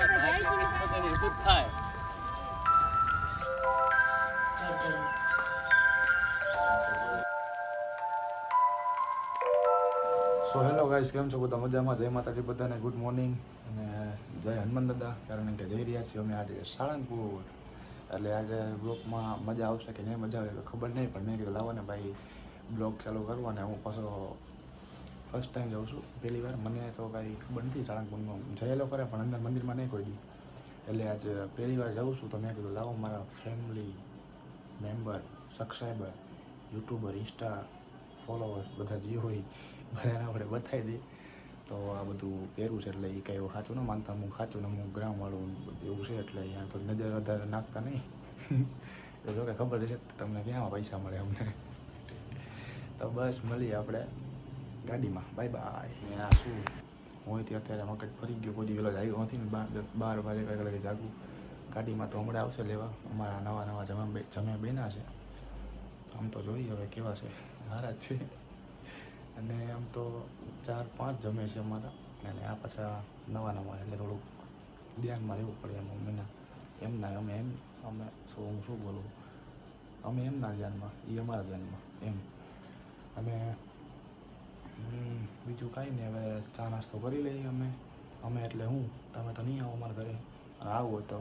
So hello guys, કેમ છો બધા? મજામાં? જય માતાજી બધાને, ગુડ મોર્નિંગ અને જય હનુમાન દાદા. કારણ કે જઈ રહ્યા છીએ અમે આજે સાળંગપુર. એટલે આજે બ્લોગમાં મજા આવશે કે નહીં મજા આવે ખબર નહીં, પણ મેં કીધું લાવો ને ભાઈ બ્લોગ ચાલુ કરવો. અને હું પાછો ફર્સ્ટ ટાઈમ જાઉં છું, પહેલી વાર. મને તો કાંઈ ખબર નથી સાળંગપુરમાં, જયેલો કરે પણ અંદર મંદિરમાં નહીં કોઈ દી. એટલે આજે પહેલી વાર જાઉં છું તો મેં કીધું લાવો મારા family member, subscriber, YouTuber, Insta followers બધા જે હોય બધાને આપણે બતાવી દઈએ. તો આ બધું પહેરું છે એટલે એ કાંઈ એવું સાચું ન માનતા, હું સાચું ને હું ગ્રામવાળું એવું છે એટલે અહીંયા તો નજર વધારે નાખતા નહીં. તો જો કે ખબર છે તમને ક્યાં પૈસા મળે અમને. તો બસ મળીએ આપણે ગાડીમાં. Bye bye. ને આ શું હોયથી અત્યારે મગજ ફરી ગયો, કોઈ દિવસ આવ્યો નથી ને 12 વાગે જાગું. ગાડીમાં તો હમણાં આવશે લેવા. અમારા નવા જમ્યા બેના છે. આમ તો જોઈએ હવે કેવા છે, સારા જ છે. અને આમ તો 4-5 જમે છે અમારા, અને આ પાછા નવા એટલે થોડુંક ધ્યાનમાં રહેવું પડે એમ. મમ્મીના એમના અમે શું બોલું, અમે એમના ધ્યાનમાં, એ અમારા ધ્યાનમાં એમ. અને બીજું કાંઈ નહીં, હવે ચા નાસ્તો કરી લઈએ અમે એટલે હું, તમે તો નહીં આવો અમારા ઘરે. આવું હોય તો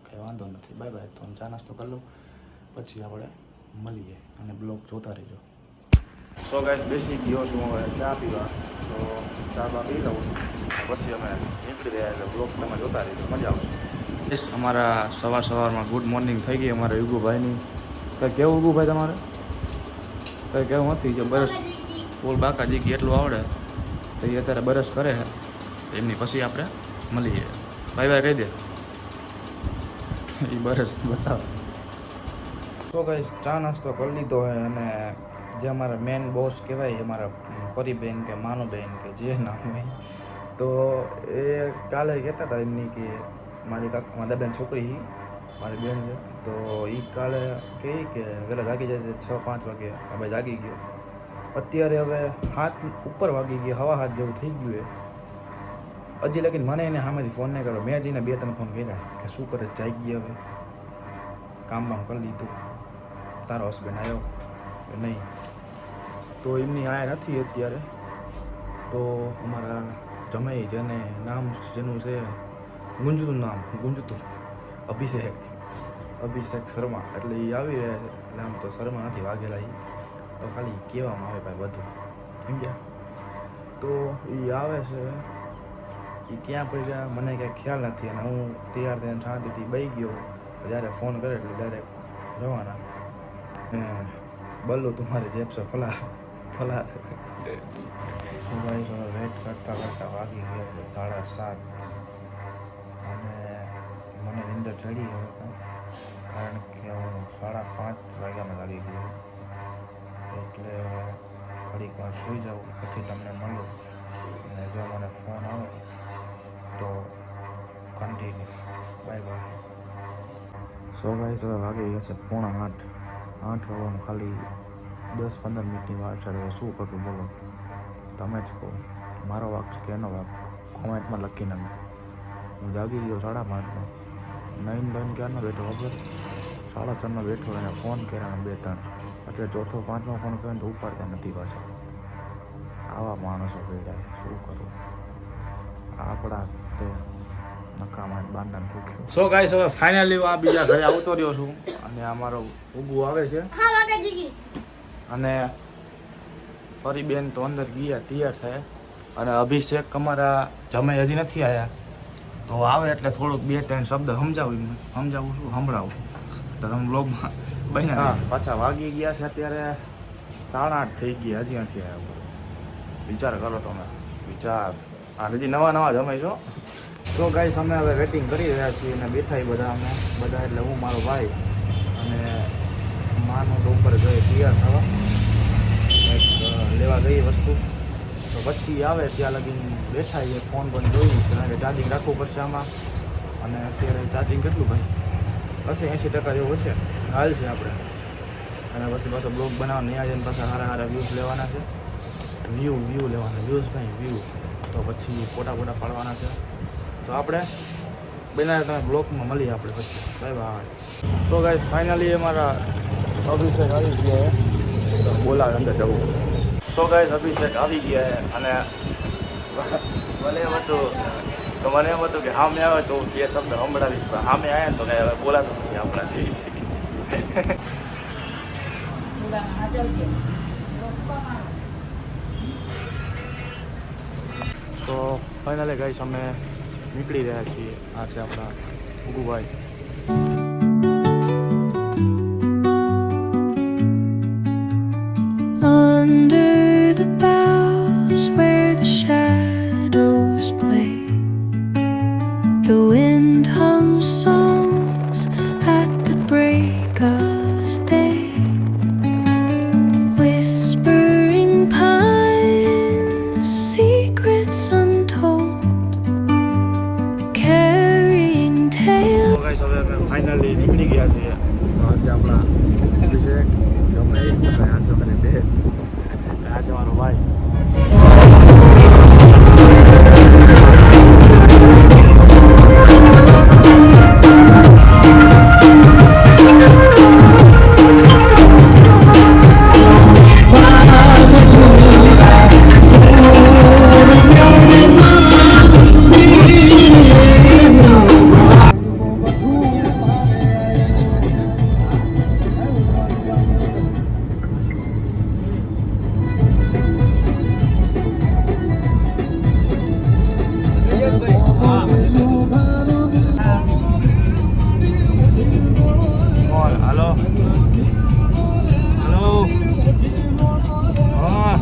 કંઈ વાંધો નથી. Bye bye. તો ચા નાસ્તો કરી લો, પછી આપણે મળીએ અને બ્લોગ જોતા રહીજો. સો ગાઈસ, બેસી ગયો છું હવે ચા પીવા. તો ચા પી લઉં પછી અમે નીકળી રહ્યા, એટલે બ્લોગ તમે જોતા રહીજો, મજા આવશે. બસ અમારા સવારમાં ગુડ મોર્નિંગ થઈ ગઈ અમારા યુગુભાઈની. કંઈ કેવું યુગુભાઈ તમારે? કંઈ કેવું નથી જો બરસ ફૂલ બાકાજી કે એટલું આવડે તો એ અત્યારે બરસ કરે છે એમની, પછી આપણે મળીએ. બાય બાય કહી દે, એ બરસ બતાવે. તો ગાઈસ, ચા નાસ્તો કરી લીધો હોય અને જે અમારા મેન બોસ કહેવાય, અમારા પરીબેન કે માનુબેન કે જે નામ હોય, તો એ કાલે કહેતા હતા એમની કે મારા દાદાની છોકરી મારી બેન છે, તો એ કાલે કહે કે વહેલા જાગી જાય 6-5 વાગે. હવે જાગી ગયો. અત્યારે હવે 7 ઉપર વાગી ગયા, 7:15 જેવું થઈ ગયું. હજી લગીને મને એને સામેથી ફોન નહીં કર્યો. મેં જઈને 2-3 ફોન કર્યા કે શું કરે, જાગી હવે કામ કરી લીધું, તારો હસબન્ડ આવ્યો કે નહીં. તો એમની આયા નથી અત્યારે. તો અમારા જમાઈ જેને નામ જેનું છે ગુંજતું અભિષેક શર્મા, એટલે એ આવી રહ્યા છે. એટલે આમ તો શર્મા નથી વાગેલા, એ તો ખાલી કહેવામાં આવે ભાઈ બધું સમજ્યા. તો એ આવે છે, એ ક્યાં પડ્યા મને કંઈ ખ્યાલ નથી. અને હું તૈયાર થઈને શાંતિથી બેસી ગયો. જ્યારે ફોન કરે એટલે ડાયરેક્ટ જવાના. બલ્લુ તમારી જેબ છે ફલાર. સુભાઈ વેટ કરતા વાગી ગયા છે 7:30. અને મને નીંદર ચડી હવે, કારણ કે હું 5:30 વાગ્યામાં લાગી ગયો. એટલે ઘડીક વાર સૂઈ જાઉં, પછી તમને મળું. અને જો મને ફોન આવે તો continue. Bye bye. So guys, હવે વાગી ગયા છે 7:45. 8 વાગ્યામાં ખાલી 10-15 મિનિટની વાર છે. તો શું કરું બોલો, તમે જ કહો, મારો વાક કે એનો વાક કોમેન્ટમાં લખી નાખો. હું જાગી ગયો 5:30. 9 ક્યારનો બેઠો ખબર? 6:30 બેઠો, એને ફોન કર્યા 2-3. એટલે 4-5 ફોન કર્યો તો ઉપાડતા નથી પાછા. આવા માણસો બેઠા, શું કરું આપણા તે નકામા બાંધન ફૂક્યું. સો ગાઈસ, હવે ફાઇનલી આ બીજા ઘરે આવતો રહ્યો છું. અને અમારો ઉગુ આવે છે, અને પરીબેન તો અંદર ગયા તૈયાર થાય. અને અભિષેક અમારા જમાઈ હજી નથી આવ્યા, તો આવે એટલે થોડુંક 2-3 શબ્દ સમજાવું છું, સંભળાવું. તો તમે બ્લોગમાં બન્યા. પાછા વાગી ગયા છે અત્યારે 8:30 થઈ ગયા, હજી નથી આવ્યા. વિચાર કરો તમે, વિચાર. આ હજી નવા જમાઈ છો. તો ગાઈસ, અમે હવે વેટિંગ કરી રહ્યા છીએ અને બેઠા બધા એટલે હું, મારો ભાઈ અને માનું તો ઉપર ગઈ તૈયાર થવા, એક લેવા ગઈ વસ્તુ. તો પછી આવે ત્યાં લગીને બેઠા એ ફોન પણ જોયું, કારણ કે ચાર્જિંગ રાખવું પડશે આમાં. અને અત્યારે ચાર્જિંગ કેટલું ભાઈ હશે, 80% જેવું હશે, હાલ છે આપણે. અને પછી પાછો બ્લોગ બનાવવાનો, ત્યાં જઈને પાછા સારા વ્યૂઝ લેવાના છે. વ્યૂ લેવાના, વ્યૂઝ નહીં વ્યૂ. તો પછી ફોટા પાડવાના છે. તો આપણે બનાવે તમે બ્લોકમાં મળીએ આપણે પછી. Bye bye. તો ગાઈસ ફાઇનલી અમારા અભિષેક આવી ગયા છે. બોલાવે અંદર જવું. તો ગાઈસ અભિષેક આવી ગયા છે અને મને એમ હતું કે સામે આવે તો બે શબ્દ સંભળાવીશ, પણ સામે આવ્યા ને તો કાંઈ હવે બોલાતું નથી આપણાથી. તો ફાઇનલી ગાઈસ અમે નીકળી રહ્યા છીએ. આ છે આપણા ઉગુભાઈ. Under the boughs where the shadows play, the wind hums songs at the break of day, whispering pines, secrets untold, carrying tales. તો ગાઈસ હવે અમે ફાઇનલી નીકળી ગયા છીએ. આ છે આપણા અભિષેક, જમણે એક અને આ છે અમારી બે, આ છે મારો ભાઈ. હાલો હાલો હા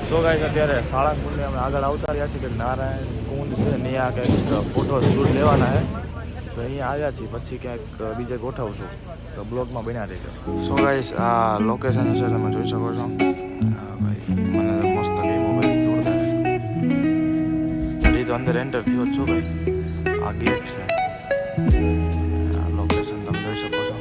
સો ગાઈસ અત્યારે સાળંગપુરને અમે આગળ આવતા રહ્યા છીએ કે નારાયણ કુંડ છે ને અહીંયા કંઈક ફોટો શૂટ લેવાના છે, તો અહીંયા આવ્યા છીએ. પછી ક્યાંક બીજે ગોઠવશું, તો બ્લોગમાં બન્યા રહેજો. સો ગાઈસ આ લોકેશન છે, તમે જોઈ શકો છો. ભાઈ મને તો મસ્ત ગમ્યું ભાઈ, જોરદાર. એ તો અંદર એન્ટર થયો જ છો ભાઈ. આ ગેટ છે, આ લોકેશન તમે જોઈ શકો છો.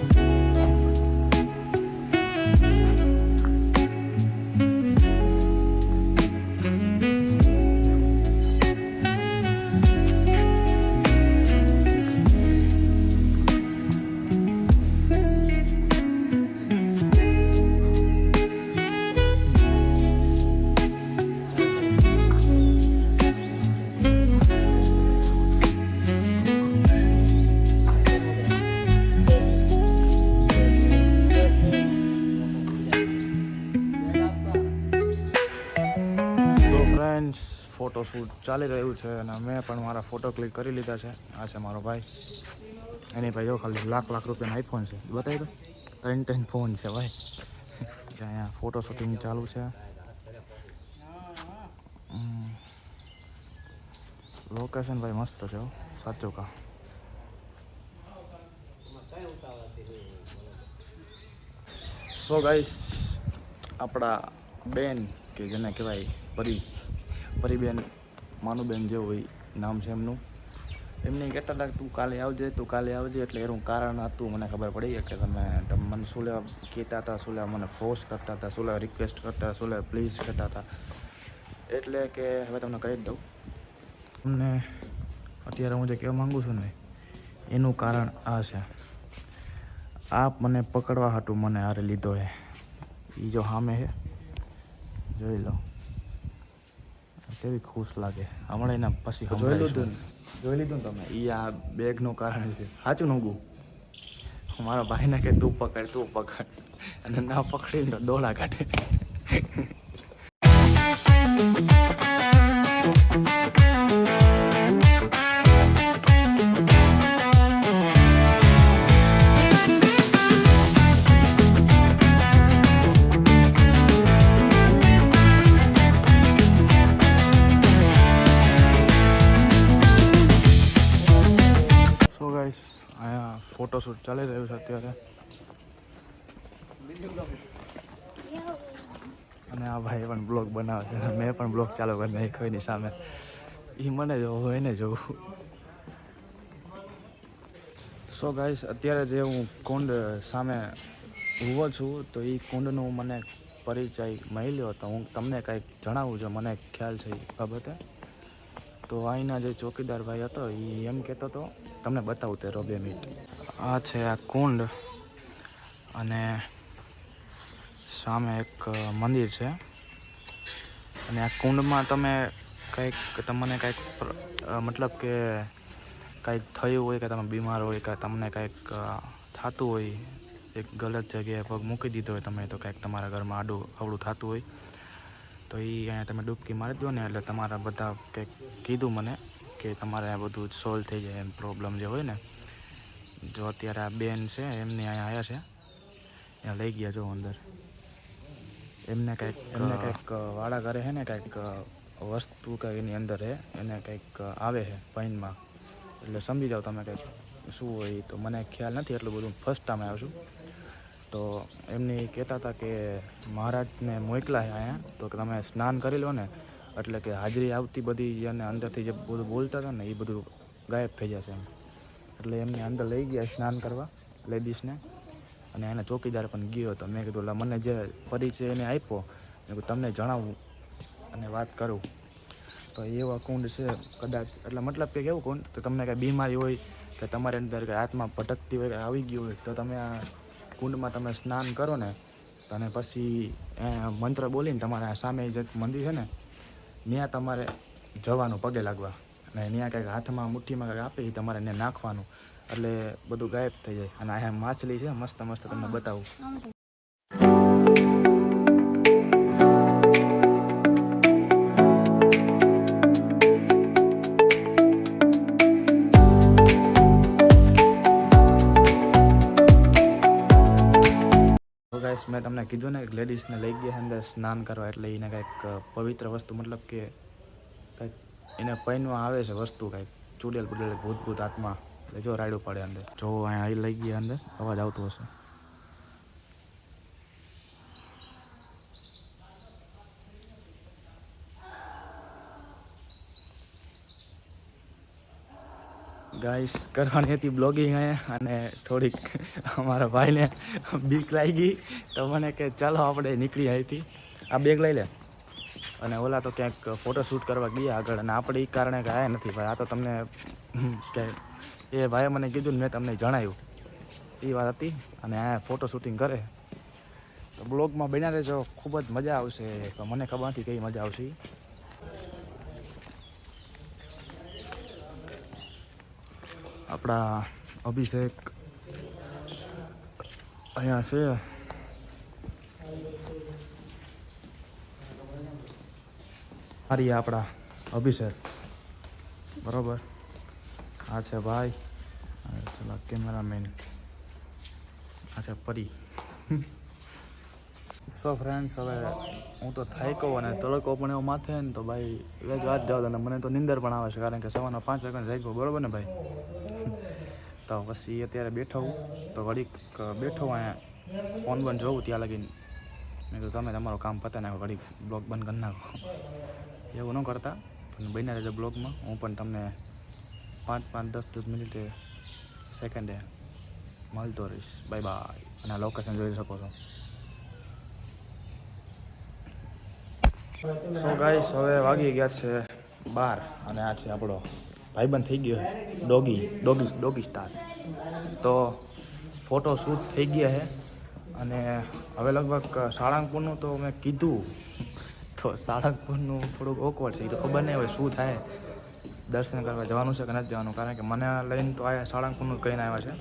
ફોટોશૂટ ચાલી રહ્યું છે અને મેં પણ મારા ફોટો ક્લિક કરી લીધા છે. આ છે મારો ભાઈ, એની ભાઈ જો ખાલી લાખ રૂપિયાનો આઈફોન છે. બતાવી દો, 3 ફોન છે ભાઈ. અહીંયા ફોટો શૂટિંગ ચાલુ છે. લોકેશન ભાઈ મસ્ત છે, સાચું કા. સો ગાઈસ આપણા બેન કે જેને કહેવાય પરીબેન, માનુબેન જેવું હોય નામ છે એમનું, એમને કહેતા હતા તું કાલે આવજે એટલે એનું કારણ હતું મને ખબર પડી કે તમે મને શું લેવા કહેતા હતા, શું લેવા મને ફોર્સ કરતા હતા, શું લેવા રિક્વેસ્ટ કરતા હતા, શું લેવા પ્લીઝ કહેતા હતા. એટલે કે હવે તમને કહી જ દઉં. તમને અત્યારે હું જે કહેવા માગું છું ને એનું કારણ આ છે. આપ મને પકડવા હાટું મને હારે લીધો છે. એ જો સામે છે જોઈ લો, કેવી ખુશ લાગે. હમણાં એના પછી જોઈ લીધું ને તમે. એ આ બેગનું કારણ છે. સાચું નગું મારા ભાઈને કે તું પકડ અને ના પકડીને તો દોડા કાઢે. ફોટોશૂટ ચાલી રહ્યું છે અત્યારે. અને આ ભાઈ પણ બ્લોગ બનાવે છે. મેં પણ બ્લોગ ચાલુ કરી નાખ્યો એની સામે. એ મને જોવું એને જોવું. સો ગાઈસ, અત્યારે જે હું કુંડ સામે ઊભો છું તો એ કુંડનું મને પરિચય મળ્યો તો હું તમને કંઈક જણાવું જો મને ખ્યાલ છે એ બાબતે. તો અહીંના જે ચોકીદાર ભાઈ હતો એ એમ કહેતો હતો, તમને બતાવું તે 2 મિનિટ. આ છે આ કુંડ અને સામે એક મંદિર છે. અને આ કુંડમાં તમે તમને કંઈક મતલબ કે કંઈક થયું હોય કે તમે બીમાર હોય કે તમને કંઈક થતું હોય, એક ગલત જગ્યાએ પગ મૂકી દીધો હોય તમે, તો કંઈક તમારા ઘરમાં અવળું થતું હોય તો એ અહીંયા તમે ડૂબકી મારી દો ને એટલે તમારા બધા કંઈક કીધું મને કે તમારે આ બધું સોલ્વ થઈ જાય એમ, પ્રોબ્લેમ જે હોય ને. જો અત્યારે આ બેન છે એમને અહીંયા આવ્યા છે, ત્યાં લઈ ગયા જો અંદર. એમને કંઈક વાળા ઘરે છે ને કંઈક વસ્તુ કંઈક એની અંદર છે, એને કંઈક આવે છે પાઇનમાં, એટલે સમજી જાઓ તમે કંઈક શું હોય. તો મને ખ્યાલ નથી એટલું બધું, ફર્સ્ટ ટાઈમ આવ્યો છું. તો એમની કહેતા હતા કે મહારાજને મોકલા છે અહીંયા, તો કે તમે સ્નાન કરી લો ને એટલે કે હાજરી આવતી બધી અને અંદરથી જે બધું બોલતા હતા ને એ બધું ગાયબ થઈ જશે એમ. એટલે એમને અંદર લઈ ગયા સ્નાન કરવા લેડીઝને. અને એના ચોકીદાર પણ ગયો હતો. મેં કીધું મને જે પરિચય એને આપ્યો, મેં કીધું તમને જણાવું અને વાત કરું. તો એવા કુંડ છે કદાચ, એટલે મતલબ કે કેવું કુંડ, તો તમને કાંઈ બીમારી હોય કે તમારી અંદર કંઈ આત્મા ભટકતી હોય કે આવી ગયું હોય તો તમે આ કુંડમાં તમે સ્નાન કરો ને અને પછી મંત્ર બોલીને તમારા સામે જે મંદિર છે ને ત્યાં તમારે જવાનું પગે લાગવા, અને ત્યાં કંઈક હાથમાં મુઠ્ઠીમાં કંઈક આપે એ તમારે એને નાખવાનું, એટલે બધું ગાયબ થઈ જાય. અને અહીંયા માછલી છે મસ્ત મસ્ત, તમને બતાવું. ગાઈસ, મેં તમને કીધું ને કે લેડીઝને લઈ ગયા અંદર સ્નાન કરવા, એટલે એને કંઈક પવિત્ર વસ્તુ, મતલબ કે કંઈક એને પૈનમાં આવે છે વસ્તુ, કંઈક ચૂડેલ બુડેલ ભૂત આત્મા, એટલે જો રાયડું પડે અંદર. જો અહીંયા લઈ ગયા અંદર, અવાજ આવતો હશે. ગાઈસ, કરવાની હતી બ્લોગિંગ અહીંયા, અને થોડીક અમારા ભાઈને બીક લાગી તો મને કે ચાલો આપણે નીકળી અહીંથી, આ બેગ લઈ લે. અને ઓલા તો ક્યાંક ફોટોશૂટ કરવા ગયા આગળ, અને આપણે એ કારણે ગયા નથી ભાઈ. આ તો તમને કે એ ભાઈએ મને કીધું ને મેં તમને જણાવ્યું એ વાત હતી. અને આ ફોટો શૂટિંગ કરે તો બ્લોગમાં બન્યા રહેજો, ખૂબ જ મજા આવશે. પણ મને ખબર નથી કઈ મજા આવશે. આપણા અભિષેક અહીંયા છે. સારી આપણા અભિષેક, બરાબર. આ છે ભાઈ, ચલો કેમેરામેન, આ છે પરી. સો ફ્રેન્ડ્સ, હવે હું તો થાક્યો અને તડકો પણ એવો માથે ને તો ભાઈ એ જ વાત જાવ. અને મને તો નીંદર પણ આવે છે, કારણ કે સવારના 5 વાગ્યાને જાગ્યો, બરાબર ને ભાઈ. તો પછી અત્યારે બેઠો હું, તો ઘડીક બેઠો અહીંયા ફોન બંધ જોઉં ત્યાં લગીને. મેં કીધું તમે તમારું કામ પતાવી નાખો, ઘડીક બ્લોગ બંધ કરી નાખો. એવું ન કરતા, પણ બન્યા રહેજો બ્લોગમાં. હું પણ તમને 5-5, 10-10 મિનિટે સેકન્ડે મળતો રહીશ. Bye bye. અને આ લોકેશન જોઈ શકો છો. સો ગાઈસ, હવે વાગી ગયા છે 12, અને આ છે આપણો ભાઈબંધ થઈ ગયો છે ડોગી સ્ટાર. તો ફોટો શૂટ થઈ ગયા છે, અને હવે લગભગ સાળંગપુરનું તો મેં કીધું, તો સાળંગપુરનું થોડુંક ઓકવર્ડ છે. એ તો ખબર નહીં હવે શું થાય, દર્શન કરવા જવાનું છે કે નથી જવાનું, કારણ કે મને લઈને તો અહીંયા સાળંગપુરનું કહીને આવ્યા છે.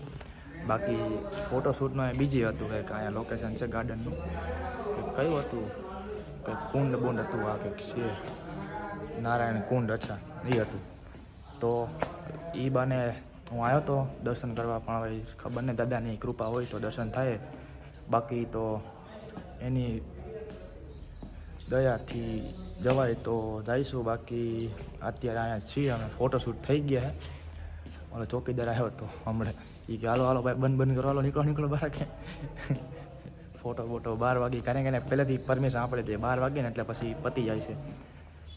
બાકી ફોટોશૂટનું બીજી હતું કંઈક, અહીંયા લોકેશન છે ગાર્ડનનું, કયું હતું, કંઈક કુંડ બુંડ હતું, આ કંઈક છે નારાયણ કુંડ, અચ્છા એ હતું. તો એ બાને હું આવ્યો હતો દર્શન કરવા, પણ હવે ખબર નહીં દાદાની કૃપા હોય તો દર્શન થાય, બાકી તો એની દયાથી જવાય તો જઈશું. બાકી અત્યારે અહીંયા છીએ અમે, ફોટોશૂટ થઈ ગયા છે. ઓલો ચોકીદાર આવ્યો હતો હમણાં, એ કે હાલો હાલો ભાઈ બંધ કરો, હાલો નીકળો બહાર કે ફોટો 12 વાગે કારણ કે પહેલેથી પરમિશન આપણે દે 12 વાગે ને એટલે પછી પતી જાય છે.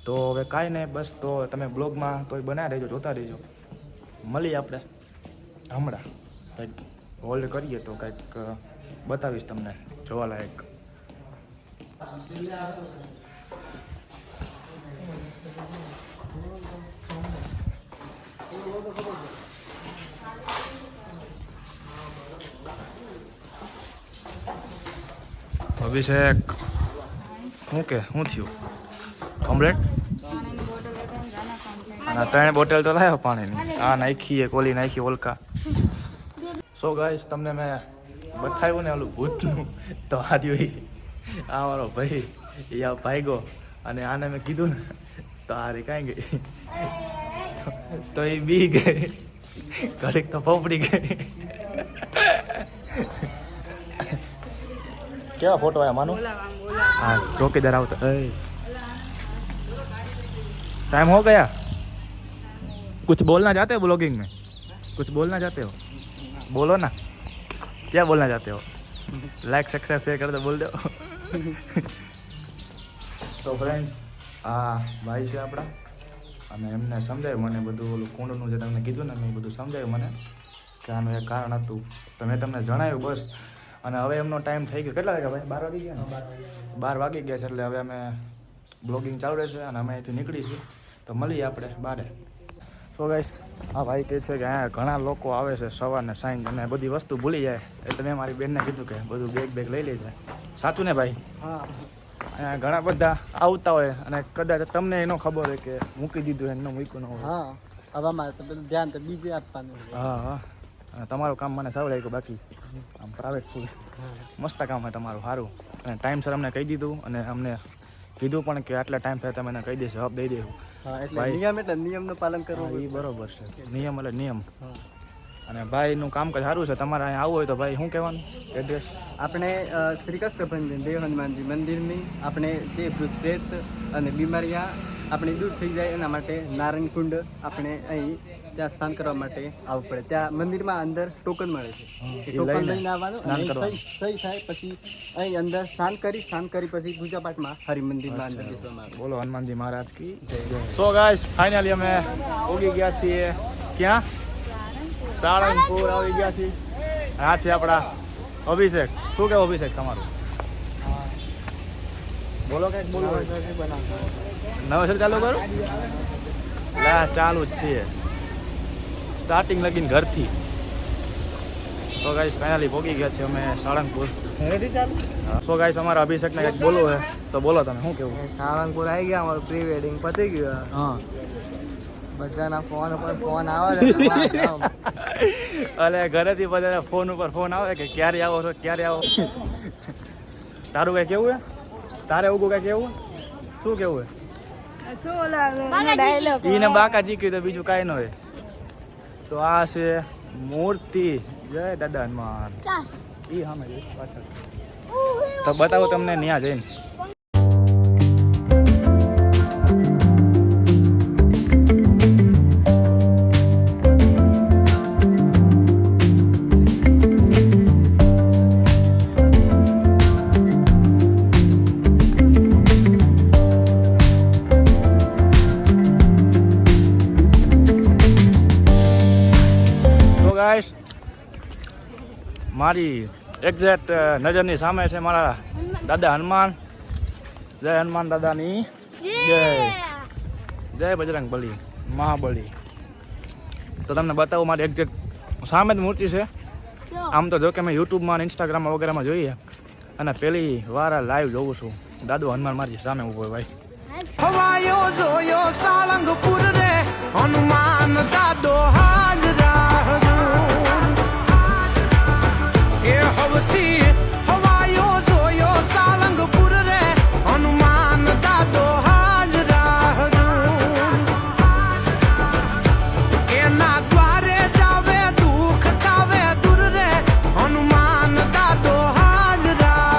તો હવે કાંઈ નહીં, બસ તો તમે બ્લોગમાં તોય બનાવી રહેજો, જોતા રહેજો. મળીએ આપણે હમણાં કંઈક હોલ્ડ કરીએ તો કંઈક બતાવીશ તમને જોવાલાયક. અભિષેક શું થયું કમ્પ્લેટ? અને 3 બોટલ તો લાવ્યો પાણીની. આ નાખી એક ઓલી નાખી ઓલકા. સો ગાઈસ તમને મેં બતાવ્યું ને ઓલું ભૂતનું, તો આ મારો ભાઈ એ આ ભાગ્યો અને આને મેં કીધું ને તો આરે કાંઈ ગઈ તો એ બી ગઈ, ઘડીક તો પોપડી ગઈ. કેવા फोटो आया मानो? हाँ चौकीदार आवता. टाइम हो गया. कुछ बोलना चाहते हो ब्लॉगिंग में? कुछ बोलना चाहते हो? बोलो ना, क्या बोलना चाहते हो? लाइक सब्सक्राइब शेयर कर दो, बोल दो. તો ફ્રેન્ડ્સ આ ભાઈ છે આપણા અને એમને સમજાયું મને બધું ઓલું કુંડનું જે તમને કીધું ને મેં બધું સમજાયું મને કે આનું એક કારણ હતું તો મેં તમને જણાવ્યું બસ. અને હવે એમનો ટાઈમ થઈ ગયો. કેટલા વાગ્યા ભાઈ? 12 વાગી ગયા ને? 12 વાગી ગયા છે એટલે હવે અમે બ્લોગિંગ ચાલુ રહેશે અને અમે અહીંથી નીકળીશું. તો મળીએ આપણે બારે. સો ગાઈસ આ ભાઈ કહે છે કે અહીંયા ઘણા લોકો આવે છે સવારને સાંજ અને બધી વસ્તુ ભૂલી જાય એટલે મેં મારી બેનને કીધું કે બધું બેગ લઈ લેજે. સાચું ને ભાઈ? હા. અહીંયા ઘણા બધા આવતા હોય અને કદાચ તમને એનો ખબર હોય કે મૂકી દીધું એનો મૂક્યું ન હોય. હા હવે અમારે તો બધું ધ્યાન તો બીજે આપવાનું. હા અને તમારું કામ મને સારું લાગ્યું. બાકી આમ પ્રાઇવેટ સ્કૂલ મસ્ત કામ હોય તમારું, સારું. અને ટાઈમસર અમને કહી દીધું અને અમને કીધું પણ કે આટલા ટાઈમ થાય તમે એને કહી દેશો, હબ દઈ દેવું. નિયમ એટલે નિયમનું પાલન કરવું એ બરોબર છે. નિયમ એટલે નિયમ. અને ભાઈનું કામ કંઈ સારું છે. તમારે અહીંયા આવવું હોય તો ભાઈ શું કહેવાનું એડ્રેસ? આપણે શ્રી કષ્ટભંજન દેવ હનુમાનજી મંદિરની આપણે જે ભૂત પ્રેત અને બીમારીયા આપણે દૂર થઈ જાય એના માટે નારાયણ કુંડ આપણે અહીં ત્યાં સ્નાન કરવા માટે આવવું પડે. ત્યાં મંદિરમાં અંદર ટોકન મળે છે. ટોકન લઈને આવવાનું અને સહી થાય પછી અહીં અંદર સ્નાન કરી પછી પૂજા પાઠમાં હરિમંદિરમાં અંદર બેસવામાં આવે. બોલો હનુમાનજી મહારાજ કી જય. સો ગાઈસ ફાઇનલી અમે ઉગી ગયા છીએ ક્યાં? સાળંગપુર આવી ગયા છીએ. આ છે આપણા અભિષેક. શું કહેવું અભિષેક તમારું? બોલો કંઈક બોલો. નવસર ચાલુ કરું? લા ચાલુ જ છે સ્ટાર્ટિંગ લગીને ઘરથી. તો ગાઈસ ફાઇનલી પહોંચી ગયા છે અમે સાળંગપુર. સો ગાઈસ અમારા અભિષેકને કંઈક બોલવું છે તો બોલો તમે શું કેવું? સાળંગપુર આવી ગયા, અમારું પ્રી વેડિંગ પતી ગયું. હા બધાના ફોન ઉપર ફોન આવે છે. અલે ઘરેથી બધા ફોન ઉપર ફોન આવે કે ક્યારે આવો છો, ક્યારે આવો. તારું કઈ કેવું હે? તારે ઉગું કઈ કેવું? શું કેવું હે? એને બાકાજી કીધું બીજું કાંઈ ન હોય. તો આ છે મૂર્તિ. જય દાદા હનુમાન. ઈ સામે પાછળ તો બતાવું તમને ત્યાં જઈને. મારી એક્ઝેક્ટ નજરની સામે છે મારા દાદા હનુમાન. જય હનુમાન દાદાની જય. જય બજરંગ બલી મહાબલી. તો તમને બતાવું મારી એક્ઝેક્ટ સામે જ મૂર્તિ છે. આમ તો જો કે મેં યુટ્યુબમાં અને ઇન્સ્ટાગ્રામમાં વગેરેમાં જોઈએ અને પહેલી વાર લાઈવ જોઉં છું. દાદો હનુમાન મારી સામે ઊભો ભાઈ. હવાયો જોયો સાળંગપુર રે હનુમાન દાદો હાજરા એ હવથી હવાયો જોયો સાળંગપુર રે હનુમાન દાદો હાજરા એના દ્વારે જાવે દુઃખ થાવે દૂર રે હનુમાન દાદો હાજરા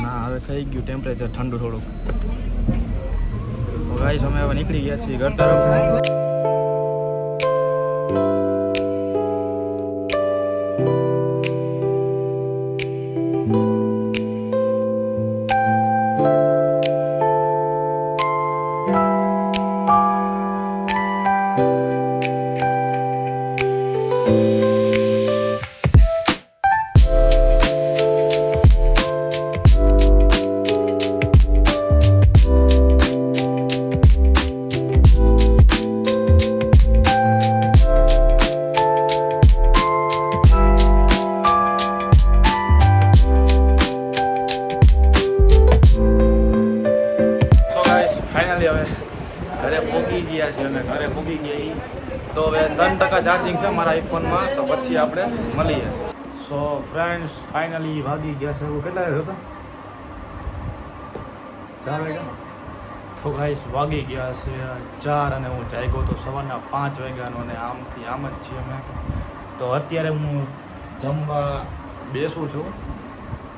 ના હવે થઈ ગયું ટેમ્પરેચર ઠંડુ થોડુંક. તો ગાઈસ અમે હવે નીકળી ગયા છીએ ઘર તરફ. ફાઇનલી હવે ઘરે પહોંચી ગયા છે અને ઘરે પહોંચી ગયા ઈ. તો હવે 3% ચાર્જિંગ છે મારા આઈફોનમાં, તો પછી આપણે મળીએ. સો ફ્રેન્ડ્સ ફાઇનલી વાગી ગયા છે. એવું કેટલા વાગ્યા હતા? 4 વાગ્યા. તો ગાઈસ વાગી ગયા છે 4 અને હું જાગ્યો તો સવારના 5 વાગ્યાનો અને આમથી આમ જ છીએ અમે. તો અત્યારે હું જમવા બેસું છું.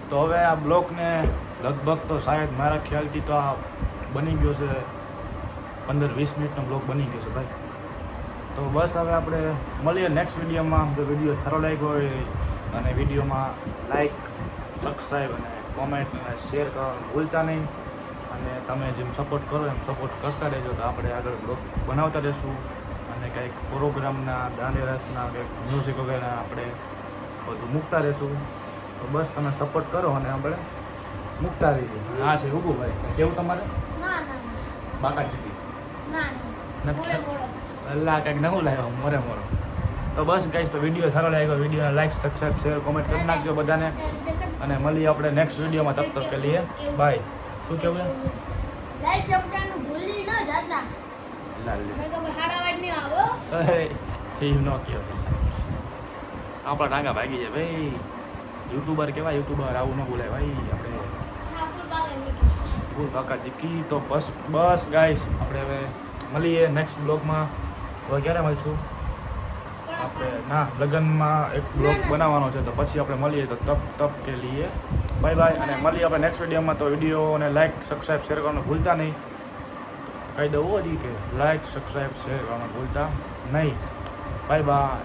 તો હવે આ બ્લોગને લગભગ તો શાયદ મારા ખ્યાલથી તો આ બની ગયો છે 15-20 મિનિટનો બ્લોગ બની ગયો છે ભાઈ. તો બસ હવે આપણે મળીએ નેક્સ્ટ વિડીયોમાં. જો વિડીયો સારો લાગ્યો હોય અને વિડીયોમાં લાઈક, સબસ્ક્રાઈબ અને કોમેન્ટ અને શેર કરવાનું ભૂલતા નહીં. અને તમે જેમ સપોર્ટ કરો એમ સપોર્ટ કરતા રહેજો. તો આપણે આગળ બ્લોગ બનાવતા રહીશું અને કંઈક પ્રોગ્રામના, દાંડિયા કંઈક મ્યુઝિક વગેરે આપણે બધું મૂકતા રહીશું. તો બસ તમે સપોર્ટ કરો અને આપણે મૂકતા રહીશું. હા છે રૂબુભાઈ, કેવું તમારે? બાકા ચીકી અલ્લાહ કંઈક નવું લાવ્યો મોરે મોરો. તો બસ ગાઈસ, તો વિડીયો સારો લાગ્યો, વિડીયોને લાઈક, સબસ્ક્રાઈબ, શેર, કોમેન્ટ કરી નાખજો બધાને. અને મળીએ આપણે નેક્સ્ટ વિડીયોમાં. તબ તક કે લીએ બાય. શું કેવું છે? લાઈક સબસ્ક્રાઇબ ભૂલી ન જાતા. મેં તો હાડા વાડ નહીં આવો. ફીમ નો કયો આપણા ટાંગા ભાગી જાય ભાઈ. યુટ્યુબર કેવા યુટ્યુબર, આવું ન બોલાય ભાઈ. આપણે આપણું બાગે નીકળી. ફૂલ કાકા જીકી. તો બસ ગાઈસ, આપણે હવે મળીએ નેક્સ્ટ બ્લોગમાં. હવે ક્યારે મળશું? આપણે ના લગ્નમાં એક બ્લોગ બનાવવાનો છે, તો પછી આપણે મળીએ. તો તબ કે લીએ બાય બાય. અને મળીએ આપણે નેક્સ્ટ વિડીયોમાં. તો વિડીયોને લાઈક, સબસ્ક્રાઈબ, શેર કરવાનું ભૂલતા નહીં. કહી દઉં હજી કે લાઈક, સબસ્ક્રાઈબ, શેર કરવાનું ભૂલતા નહીં. Bye bye.